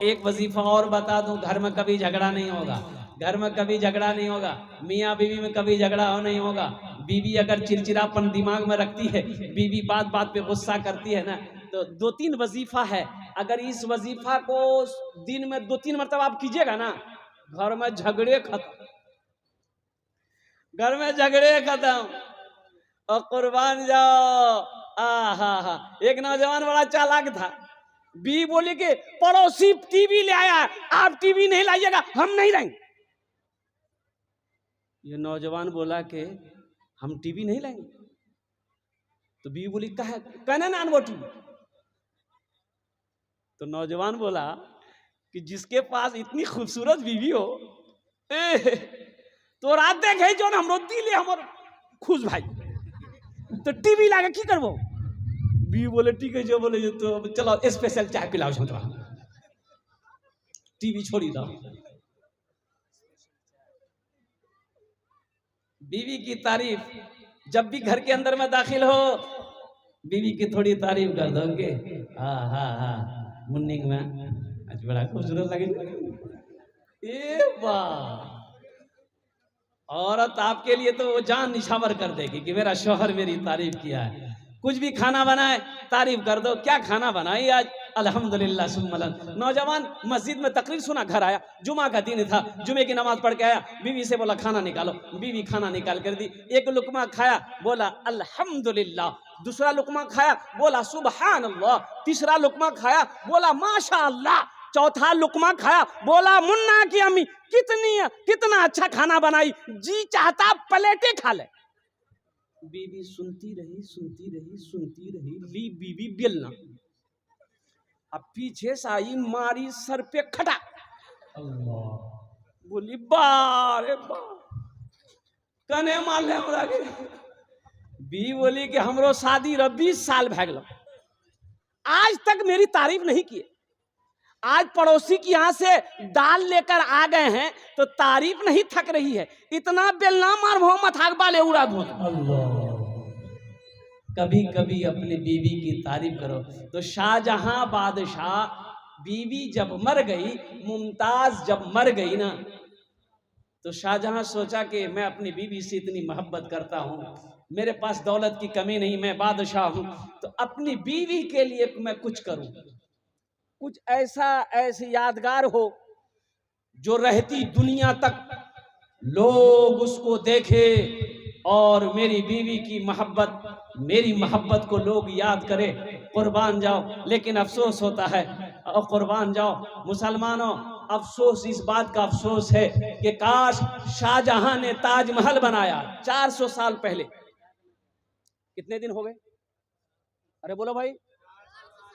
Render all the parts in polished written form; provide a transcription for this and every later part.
एक वजीफा और बता दूं, घर में कभी झगड़ा नहीं होगा, घर में कभी झगड़ा नहीं होगा, मियाँ बीवी में कभी झगड़ा हो नहीं होगा। बीवी अगर चिड़चिड़ापन दिमाग में रखती है, बीवी बात बात पे गुस्सा करती है ना, तो 2-3 वजीफा है, अगर इस वजीफा को दिन में 2-3 मरतबा आप कीजिएगा ना, घर में झगड़े खत्म, घर में झगड़े खत्म। और कुर्बान जाओ, हा, एक नौजवान बड़ा चालाक था, बी बोली कि पड़ोसी टीवी ले आया, आप टीवी नहीं लाइएगा, हम नहीं लाएंगे। ये नौजवान बोला कि हम टीवी नहीं लाएंगे, तो बी बोली कहना ना वो टीवी। तो नौजवान बोला कि जिसके पास इतनी खूबसूरत बीवी हो, तो रात देखे जो हम दिले हमर खुश भाई, तो टीवी लागे की करबो। बी बोले ठीक है, जो बोले तो चलो स्पेशल चाय पिलाओ, टीवी छोड़ी दो। बीवी की तारीफ जब भी घर के अंदर में दाखिल हो, बीवी की थोड़ी तारीफ कर दोगे, हा मुन्निंग में आज बड़ा खूबसूरत लगे। औरत आपके लिए तो वो जान निछावर कर देगी कि मेरा शौहर मेरी तारीफ किया है। कुछ भी खाना बनाए तारीफ कर दो, क्या खाना बनाई आज, अल्हम्दुलिल्लाह सुम्मा। नौजवान मस्जिद में तकरीर सुना, घर आया, जुमा का दिन था, जुमे की नमाज पढ़ के आया, बीवी से बोला खाना निकालो, बीवी खाना निकाल कर दी, एक लुकमा खाया, बोला अल्हम्दुलिल्लाह, दूसरा लुकमा खाया, बोला सुबहान अल्लाह, तीसरा लुकमा खाया, बोला माशा अल्लाह, चौथा लुकमा खाया, बोला मुन्ना की अम्मी कितना अच्छा खाना बनाई, जी चाहता प्लेटें खा ले। बीवी सुनती रही, ली बीवी बेलना, अब पीछे से आई, मारी सर पे खटा, अल्लाह, बोली बारे बा कने मारले हमरा के। बी बोली कि हमरो शादी 20 साल भै गेलो, आज तक मेरी तारीफ नहीं किए, आज पड़ोसी की यहाँ से दाल लेकर आ गए हैं तो तारीफ नहीं थक रही है, इतना बेलना मार भो मथाक बाले उड़ा भो। कभी कभी अपनी बीवी की तारीफ करो। तो शाहजहां बादशाह, बीवी जब मर गई, मुमताज जब मर गई ना, तो शाहजहां सोचा कि मैं अपनी बीवी से इतनी मोहब्बत करता हूँ, मेरे पास दौलत की कमी नहीं, मैं बादशाह हूँ, तो अपनी बीवी के लिए मैं कुछ करूं, कुछ ऐसी यादगार हो जो रहती दुनिया तक लोग उसको देखे और मेरी बीवी की मोहब्बत, मेरी मोहब्बत को लोग याद करें। कुर्बान जाओ, लेकिन अफसोस होता है, और कुर्बान जाओ मुसलमानों, अफसोस इस बात का अफसोस है कि काश शाहजहां ने ताजमहल बनाया 400 साल पहले। कितने दिन हो गए, अरे बोलो भाई,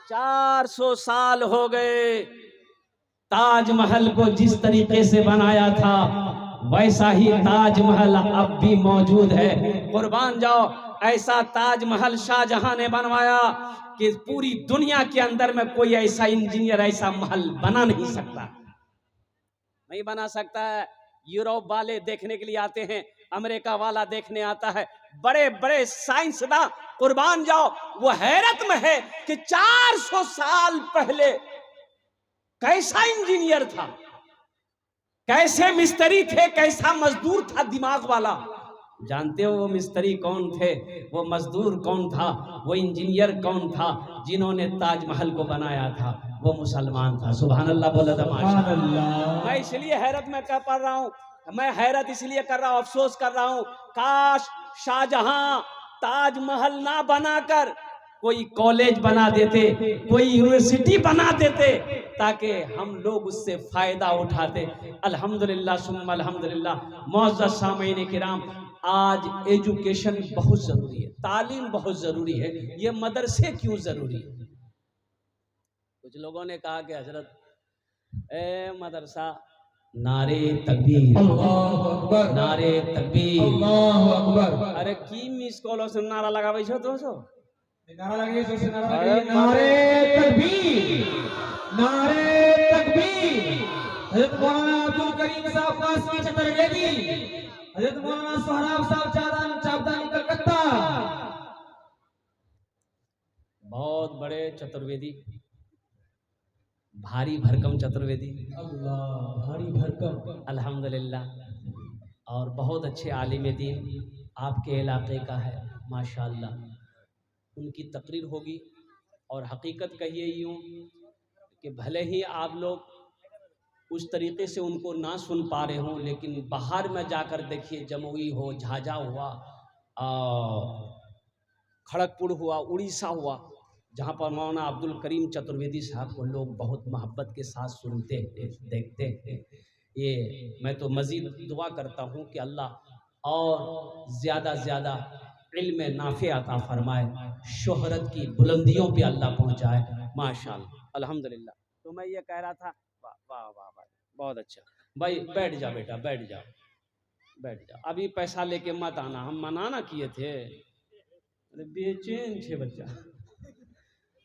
400 साल हो गए। ताजमहल को जिस तरीके से बनाया था वैसा ही ताजमहल अब भी मौजूद है। कुर्बान जाओ, ऐसा ताजमहल शाहजहां ने बनवाया कि पूरी दुनिया के अंदर में कोई ऐसा इंजीनियर ऐसा महल बना नहीं सकता, नहीं बना सकता है। यूरोप वाले देखने के लिए आते हैं, अमेरिका वाला देखने आता है, बड़े बड़े साइंसदान, कुर्बान जाओ, वो हैरत में है कि 400 साल पहले कैसा इंजीनियर था, कैसे मिस्त्री थे, कैसा मजदूर था दिमाग वाला। जानते हो वो मिस्त्री कौन थे, वो मजदूर कौन था, वो इंजीनियर कौन था, जिन्होंने ताजमहल को बनाया था, वो मुसलमान था। सुभान अल्लाह बोला था माशाअल्लाह। मैं इसलिए हैरत में कह पा रहा हूँ, मैं हैरत इसलिए कर रहा हूँ, अफसोस कर रहा हूँ, काश शाहजहां ताजमहल ना बनाकर कोई कॉलेज बना देते, कोई यूनिवर्सिटी बना देते, ताकि हम लोग उससे फायदा उठाते। अल्हम्दुलिल्लाह सुम्मा अल्हम्दुलिल्लाह। मौजूद सामीन किराम, आज एजुकेशन बहुत जरूरी है, तालीम बहुत जरूरी है। ये मदरसे क्यों जरूरी है? कुछ लोगों ने कहा कि हजरत ए मदरसा, नारे तकबीर, अल्लाहु अकबर, नारे तकबीर, अल्लाहु अकबर। अरे की मिस कॉल से नारा लगावे छो तो सो नारा लगे, तो से नारा लगे, नारे तकबीर, नारे तकबीर। हजरत मौलाना अब्दुल करीम साहब कासमी चतुर्वेदी, हजरत मौलाना सोहराब साहब चाबदानी कलकत्ता, बहुत बड़े चतुर्वेदी, भारी भरकम चतुर्वेदी, अल्लाह भारी भरकम। अल्हम्दुलिल्लाह। और बहुत अच्छे आलिम दीन आपके इलाके का है माशाअल्लाह। उनकी तकरीर होगी और हकीकत कहिए यूँ कि भले ही आप लोग उस तरीक़े से उनको ना सुन पा रहे हों, लेकिन बाहर में जाकर देखिए, जमुई हो, झाझा हुआ, खड़गपुर हुआ, उड़ीसा हुआ, जहाँ पर मौलाना अब्दुल करीम चतुर्वेदी साहब को लोग बहुत मोहब्बत के साथ सुनते हैं, देखते हैं। ये मैं तो मज़ीद दुआ करता हूँ कि अल्लाह और ज़्यादा ज़्यादा इल्म नाफ़े अता फरमाए, शोहरत की बुलंदियों पे अल्लाह पहुँचाए माशाअल्लाह अल्हम्दुलिल्लाह। तो मैं ये कह रहा था, वाह वाह वाह वाह, बहुत अच्छा भाई। बैठ जा बेटा, बैठ जा, बैठ जा। अभी पैसा लेके मत आना, हम मना ना किए थे। अरे बेचैन छे बच्चा।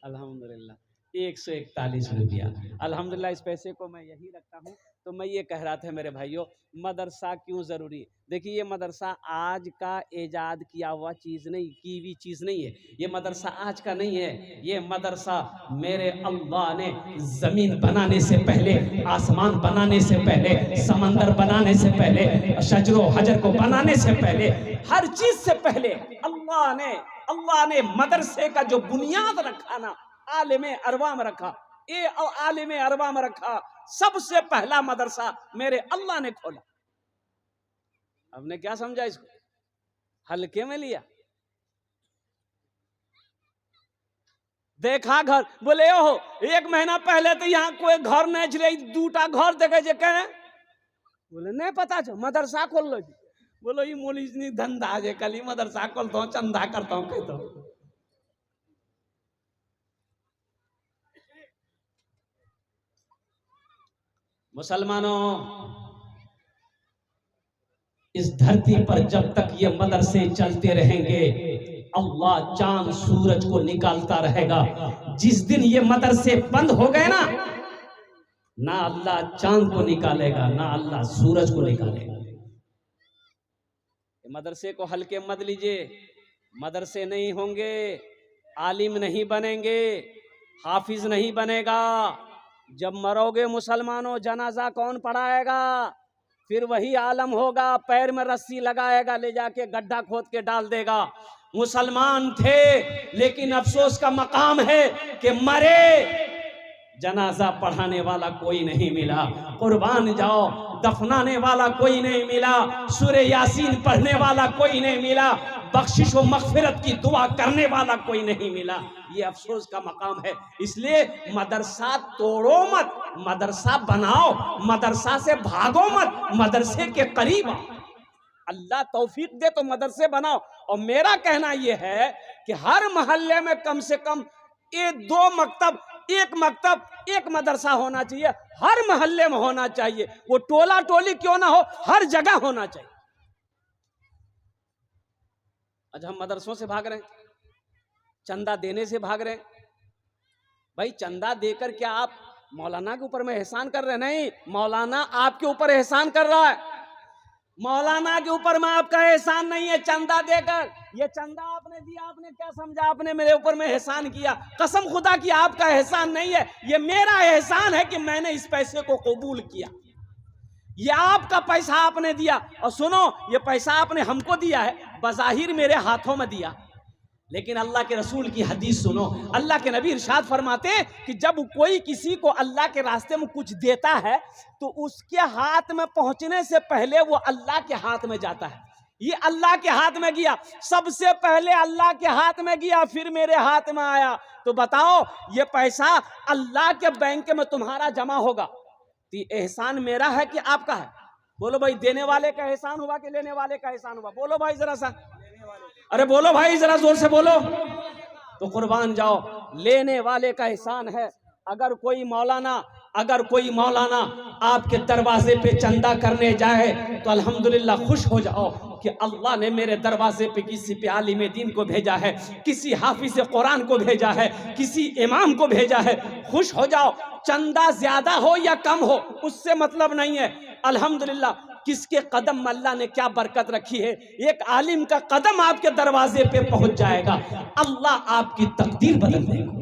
अल्हम्दुलिल्लाह 141 रुपया, अल्हम्दुलिल्लाह। इस पैसे को मैं यही रखता हूँ। तो मैं ये कह रहा था मेरे भाइयों, मदरसा क्यों ज़रूरी। देखिए ये मदरसा आज का ईजाद किया हुआ चीज़ नहीं, की हुई चीज़ नहीं है। ये मदरसा आज का नहीं है। ये मदरसा मेरे अल्लाह ने ज़मीन बनाने से पहले, आसमान बनाने से पहले, समंदर बनाने से पहले, शजरो हजर को बनाने से पहले, हर चीज़ से पहले अल्लाह ने मदरसे का जो बुनियाद रखा ना, आलिम अरवा में रखा। ये आलिम अरवा में रखा। सबसे पहला मदरसा मेरे अल्लाह ने खोला। आपने क्या समझा इसको, हल्के में लिया। देखा घर, बोले हो 1 महीना पहले तो यहाँ कोई घर नहीं चले, 2टा घर देखे जे कहे, बोले नहीं पता छो मदरसा खोल लो। बोलो ये मोली धंधा जे कल मदरसा खोलता हूँ, चंदा करता हूँ, कहता हूँ। मुसलमानों, इस धरती पर जब तक ये मदरसे चलते रहेंगे, अल्लाह चांद सूरज को निकालता रहेगा। जिस दिन ये मदरसे बंद हो गए ना, ना अल्लाह चांद को निकालेगा, ना अल्लाह सूरज को निकालेगा। मदरसे को हल्के मत लीजिए। मदरसे नहीं होंगे, आलिम नहीं बनेंगे, हाफिज नहीं बनेगा। जब मरोगे मुसलमानों, जनाजा कौन पढ़ाएगा? फिर वही आलम होगा, पैर में रस्सी लगाएगा, ले जाके गड्ढा खोद के डाल देगा। मुसलमान थे, लेकिन अफसोस का मकाम है कि मरे, जनाजा पढ़ाने वाला कोई नहीं मिला। कुर्बान जाओ, दफनाने वाला कोई नहीं मिला। सूरे यासीन पढ़ने वाला कोई नहीं मिला। बख्शिश व मगफिरत की दुआ करने वाला कोई नहीं मिला। ये अफसोस का मकाम है। इसलिए मदरसा तोड़ो मत, मदरसा बनाओ। मदरसा से भागो मत, मदरसे के करीब आओ। अल्लाह तौफीक दे तो मदरसे बनाओ। और मेरा कहना यह है कि हर मोहल्ले में कम से कम 2 मकतब, 1 मकतब, 1 मदरसा होना चाहिए। हर मोहल्ले में होना चाहिए। वो टोला टोली क्यों ना हो, हर जगह होना चाहिए। आज हम मदरसों से भाग रहे हैं, चंदा देने से भाग रहे हैं। भाई चंदा देकर क्या आप मौलाना के ऊपर में एहसान कर रहे हैं? नहीं, मौलाना आपके ऊपर एहसान कर रहा है। मौलाना के ऊपर में आपका एहसान नहीं है चंदा देकर। ये चंदा आपने दिया, आपने क्या समझा आपने मेरे ऊपर में एहसान किया? कसम खुदा की आपका एहसान नहीं है, ये मेरा एहसान है कि मैंने इस पैसे को कबूल किया। ये आपका पैसा आपने दिया। और सुनो, ये पैसा आपने हमको दिया है, बज़ाहिर मेरे हाथों में दिया, लेकिन अल्लाह के रसूल की हदीस सुनो। अल्लाह के नबी इरशाद फरमाते कि जब कोई किसी को अल्लाह के रास्ते में कुछ देता है तो उसके हाथ में पहुंचने से पहले वो अल्लाह के हाथ में जाता है। ये अल्लाह के हाथ में गया, सबसे पहले अल्लाह के हाथ में गया, फिर मेरे हाथ में आया। तो बताओ, ये पैसा अल्लाह के बैंक में तुम्हारा जमा होगा तो ये एहसान मेरा है कि आपका है? बोलो भाई, देने वाले का एहसान हुआ कि लेने वाले का एहसान हुआ? बोलो भाई जरा सा, अरे बोलो भाई जरा जोर से बोलो। तो कुर्बान जाओ, लेने वाले का एहसान है। अगर कोई मौलाना आपके दरवाजे पे चंदा करने जाए तो अल्हम्दुलिल्लाह खुश हो जाओ कि अल्लाह ने मेरे दरवाजे पे किसी पे आलिम दीन को भेजा है, किसी हाफिज कुरान को भेजा है, किसी इमाम को भेजा है। खुश हो जाओ। चंदा ज्यादा हो या कम हो उससे मतलब नहीं है। अल्हम्दुलिल्लाह किसके कदम अल्लाह ने क्या बरकत रखी है। एक आलिम का कदम आपके दरवाजे पे पहुंच जाएगा, अल्लाह आपकी तकदीर बदल देगा।